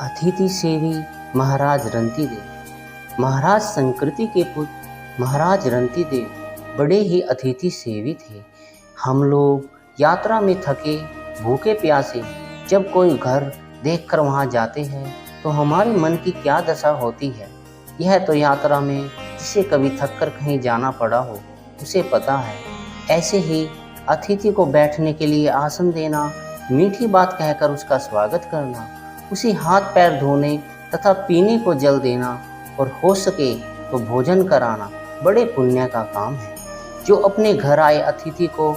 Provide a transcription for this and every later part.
अतिथि सेवी महाराज रंतीदेव। महाराज संकृति के पुत्र महाराज रंतीदेव बड़े ही अतिथि सेवी थे। हम लोग यात्रा में थके भूखे प्यासे जब कोई घर देखकर वहां जाते हैं तो हमारे मन की क्या दशा होती है। यह तो यात्रा में जिसे कभी थक कर कहीं जाना पड़ा हो उसे पता है। ऐसे ही अतिथि को बैठने के लिए आसन देना, मीठी बात कहकर उसका स्वागत करना, उसे हाथ पैर धोने तथा पीने को जल देना और हो सके तो भोजन कराना बड़े पुण्य का काम है। जो अपने घर आए अतिथि को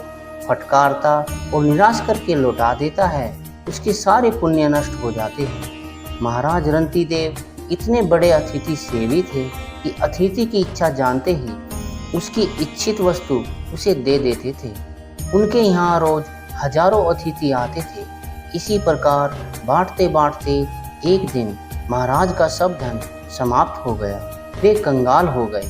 फटकारता और निराश करके लौटा देता है उसके सारे पुण्य नष्ट हो जाते हैं। महाराज रंतीदेव इतने बड़े अतिथि सेवी थे कि अतिथि की इच्छा जानते ही उसकी इच्छित वस्तु उसे दे देते थे। उनके यहाँ रोज हजारों अतिथि आते थे। इसी प्रकार बांटते बांटते एक दिन महाराज का सब धन समाप्त हो गया। वे कंगाल हो गए।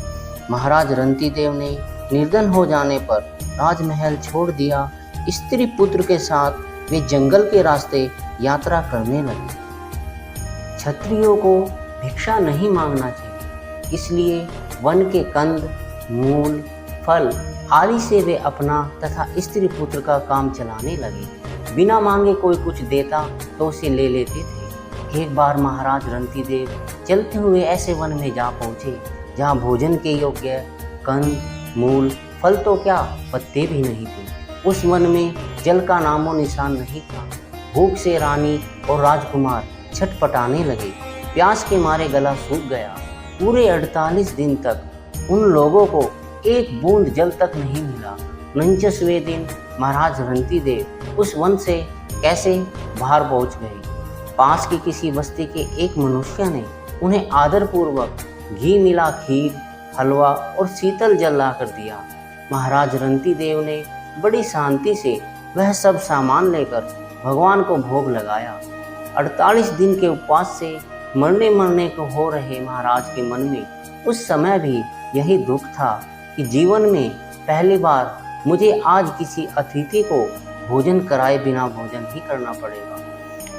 महाराज रंतीदेव ने निर्धन हो जाने पर राजमहल छोड़ दिया। स्त्री पुत्र के साथ वे जंगल के रास्ते यात्रा करने लगे। क्षत्रियों को भिक्षा नहीं मांगना चाहिए, इसलिए वन के कंद, मूल, फल आदि से वे अपना तथा स्त्री पुत्र का काम चलाने लगे। बिना मांगे कोई कुछ देता तो उसे ले लेते थे। एक बार महाराज रंतीदेव चलते हुए ऐसे वन में जा पहुँचे जहाँ भोजन के योग्य कंद, मूल, फल तो क्या पत्ते भी नहीं थे। उस वन में जल का नामो निशान नहीं था। भूख से रानी और राजकुमार छटपटाने लगे। प्यास के मारे गला सूख गया। पूरे 48 दिन तक उन लोगों को एक बूंद जल तक नहीं मिला। 49वें दिन महाराज रंतीदेव उस वन से कैसे बाहर पहुंच गए। पास की किसी बस्ती के एक मनुष्य ने उन्हें आदरपूर्वक घी मिला खीर, हलवा और शीतल जल ला कर दिया। महाराज रंतीदेव ने बड़ी शांति से वह सब सामान लेकर भगवान को भोग लगाया। 48 दिन के उपवास से मरने को हो रहे महाराज के मन में उस समय भी यही दुख था कि जीवन में पहली बार मुझे आज किसी अतिथि को भोजन कराए बिना भोजन ही करना पड़ेगा।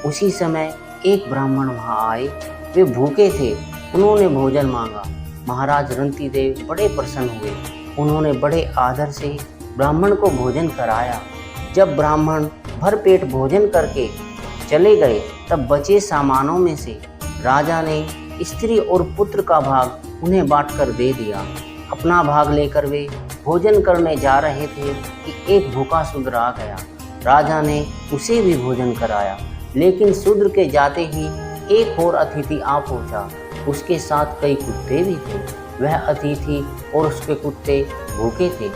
उसी समय एक ब्राह्मण वहां आए। वे भूखे थे। उन्होंने भोजन मांगा। महाराज रंतीदेव बड़े प्रसन्न हुए। उन्होंने बड़े आदर से ब्राह्मण को भोजन कराया। जब ब्राह्मण भर पेट भोजन करके चले गए तब बचे सामानों में से राजा ने स्त्री और पुत्र का भाग उन्हें बांटकर दे दिया। अपना भाग लेकर वे भोजन करने जा रहे थे कि एक भूखा शूद्र आ गया। राजा ने उसे भी भोजन कराया, लेकिन शूद्र के जाते ही एक और अतिथि आ पहुंचा। उसके साथ कई कुत्ते भी थे। वह अतिथि और उसके कुत्ते भूखे थे।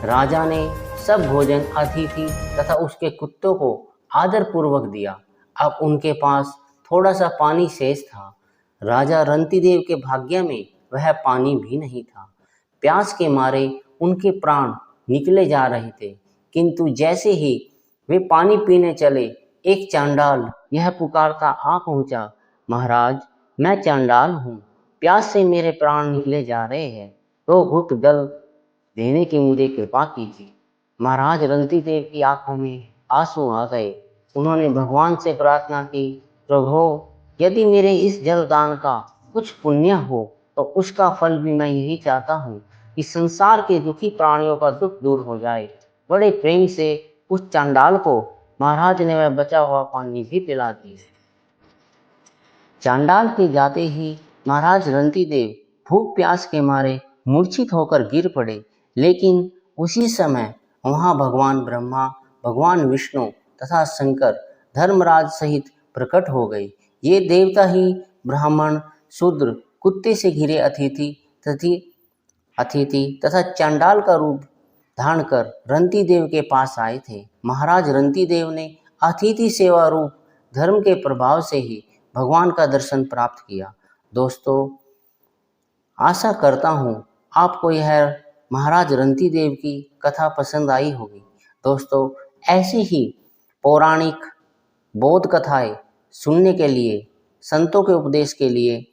राजा ने सब भोजन अतिथि तथा उसके कुत्तों को आदरपूर्वक दिया। अब उनके पास थोड़ा सा पानी शेष था। राजा रंतीदेव के भाग्य में वह पानी भी नहीं था। प्यास के मारे उनके प्राण निकले जा रहे थे, किंतु जैसे ही वे पानी पीने चले एक चांडाल यह पुकारता आ पहुंचा, महाराज मैं चांडाल हूँ, प्यास से मेरे प्राण निकले जा रहे हैं, तो घुट जल देने की मुझे कृपा कीजिए। महाराज रंतीदेव की आंखों में आंसू आ गए। उन्होंने भगवान से प्रार्थना की, प्रभु यदि मेरे इस जलदान का कुछ पुण्य हो तो उसका फल भी मैं यही चाहता हूँ कि संसार के दुखी प्राणियों का दुख दूर हो जाए। बड़े प्रेम से उस चांडाल को महाराज ने वह बचा हुआ पानी भी पिला दिया। चांडाल के जाते ही महाराज रंतीदेव भूख प्यास के मारे मूर्छित होकर गिर पड़े, लेकिन उसी समय वहां भगवान ब्रह्मा, भगवान विष्णु तथा शंकर धर्मराज सहित प्रकट हो गए। ये देवता ही ब्राह्मण, शूद्र, कुत्ते से घिरे अतिथि तथा चांडाल का रूप धारण कर रंतीदेव के पास आए थे। महाराज रंतीदेव ने अतिथि सेवा रूप धर्म के प्रभाव से ही भगवान का दर्शन प्राप्त किया। दोस्तों, आशा करता हूँ आपको यह महाराज रंतीदेव की कथा पसंद आई होगी। दोस्तों, ऐसी ही पौराणिक बौद्ध कथाएं सुनने के लिए, संतों के उपदेश के लिए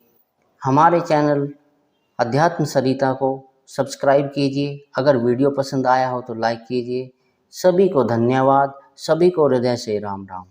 हमारे चैनल अध्यात्म सरिता को सब्सक्राइब कीजिए। अगर वीडियो पसंद आया हो तो लाइक कीजिए। सभी को धन्यवाद। सभी को हृदय से राम राम।